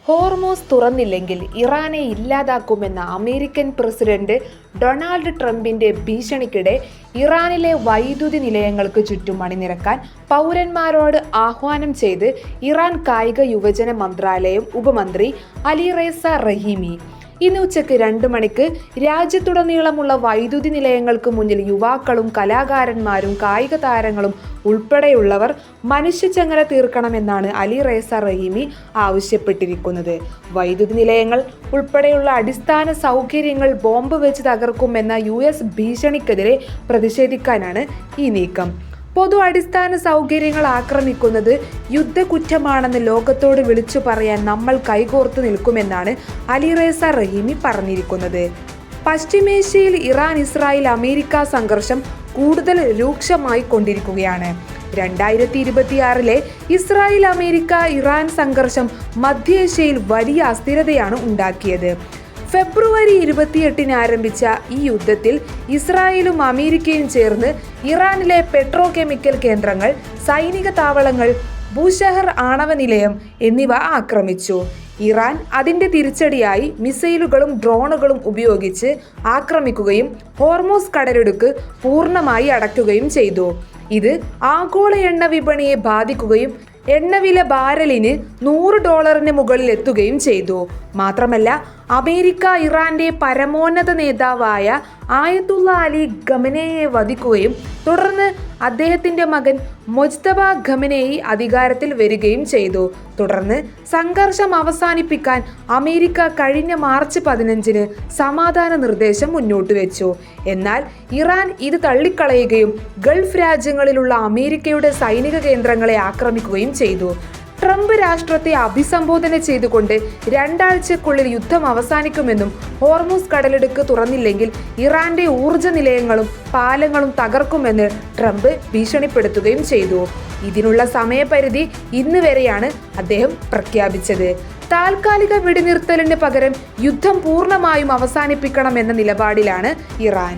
Hormuz തുറന്നില്ലെങ്കിൽ ഇറാനെ ഇല്ലാതാക്കുമെന്ന American president Donald ട്രംപിന്റെ ഭീഷണിക്കിടെ ഇറാനിലെ വൈദ്യുതി നിലയങ്ങൾക്ക് ചുറ്റും അണിനിരക്കാൻ പൗരന്മാരോട് ആഹ്വാനം ചെയ്ത് ഇറാൻ കായിക യുവജന മന്ത്രാലയം ഉപമന്ത്രി അലിറേസ റഹീമി. ഇന്ന് ഉച്ചയ്ക്ക് 2 മണിക്ക് രാജ്യത്തുടനീളമുള്ള വൈദ്യുതി നിലയങ്ങൾക്ക് മുന്നിൽ യുവാക്കളും കലാകാരന്മാരും കായിക താരങ്ങളും ഉൾപ്പെടെയുള്ളവർ മനുഷ്യച്ചങ്ങല തീർക്കണമെന്നാണ് അലിറേസ റഹീമി ആവശ്യപ്പെട്ടിരിക്കുന്നത്. വൈദ്യുതി നിലയങ്ങൾ ഉൾപ്പെടെയുള്ള അടിസ്ഥാന സൗകര്യങ്ങൾ ബോംബ് വെച്ച് തകർക്കുമെന്ന US ഭീഷണിക്കെതിരെ പ്രതിഷേധിക്കാനാണ് ഈ നീക്കം. പൊതു അടിസ്ഥാന സൗകര്യങ്ങൾ ആക്രമിക്കുന്നത് യുദ്ധക്കുറ്റമാണെന്ന് ലോകത്തോട് വിളിച്ചു പറയാൻ നമ്മൾ കൈകോർത്ത് നിൽക്കുമെന്നാണ് അലിറേസ റഹീമി പറഞ്ഞിരിക്കുന്നത്. പശ്ചിമേഷ്യയിൽ ഇറാൻ-ഇസ്രായേൽ അമേരിക്ക സംഘർഷം കൂടുതൽ രൂക്ഷമായി കൊണ്ടിരിക്കുകയാണ്. 2026 ഇസ്രായേൽ അമേരിക്ക ഇറാൻ സംഘർഷം മധ്യേഷ്യയിൽ വലിയ അസ്ഥിരതയാണ് ഉണ്ടാക്കിയത്. ഫെബ്രുവരി 28 ആരംഭിച്ച ഈ യുദ്ധത്തിൽ ഇസ്രായേലും അമേരിക്കയും ചേർന്ന് ഇറാനിലെ പെട്രോ കെമിക്കൽ കേന്ദ്രങ്ങൾ, സൈനിക താവളങ്ങൾ, ബൂഷഹർ ആണവ നിലയം എന്നിവ ആക്രമിച്ചു. ഇറാൻ അതിന്റെ തിരിച്ചടിയായി മിസൈലുകളും ഡ്രോണുകളും ഉപയോഗിച്ച് ആക്രമിക്കുകയും ഹോർമൂസ് കടലിടുക്ക് പൂർണ്ണമായി അടയ്ക്കുകയും ചെയ്തു. ഇത് ആഗോള എണ്ണ വിപണിയെ ബാധിക്കുകയും എണ്ണവില ബാരലിന് $100 മുകളിൽ എത്തുകയും ചെയ്തു. മാത്രമല്ല, അമേരിക്ക ഇറാന്റെ പരമോന്നത നേതാവായ ആയത്തുള്ള അലി ഖമനേയെ വധിക്കുകയും തുടർന്ന് അദ്ദേഹത്തിന്റെ മകൻ മൊജ്തബ ഖമനേയി അധികാരത്തിൽ വരികയും ചെയ്തു. തുടർന്ന് സംഘർഷം അവസാനിപ്പിക്കാൻ അമേരിക്ക കഴിഞ്ഞ മാർച്ച് 15 സമാധാന നിർദ്ദേശം മുന്നോട്ട് വെച്ചു. എന്നാൽ ഇറാൻ ഇത് തള്ളിക്കളയുകയും ഗൾഫ് രാജ്യങ്ങളിലുള്ള അമേരിക്കയുടെ സൈനിക കേന്ദ്രങ്ങളെ ആക്രമിക്കുകയും ചെയ്തു. ട്രംപ് രാഷ്ട്രത്തെ അഭിസംബോധന ചെയ്തുകൊണ്ട് 2 ആഴ്ചക്കുള്ളിൽ യുദ്ധം അവസാനിക്കുമെന്നും ഹോർമൂസ് കടലിടുക്ക് തുറന്നില്ലെങ്കിൽ ഇറാന്റെ ഊർജ്ജ നിലയങ്ങളും പാലങ്ങളും തകർക്കുമെന്ന് ട്രംപ് ഭീഷണിപ്പെടുത്തുകയും ചെയ്തു. ഇതിനുള്ള സമയപരിധി ഇന്ന് വരെയാണ് അദ്ദേഹം പ്രഖ്യാപിച്ചത്. താൽക്കാലിക വെടിനിർത്തലിന് പകരം യുദ്ധം പൂർണ്ണമായും അവസാനിപ്പിക്കണമെന്ന നിലപാടിലാണ് ഇറാൻ.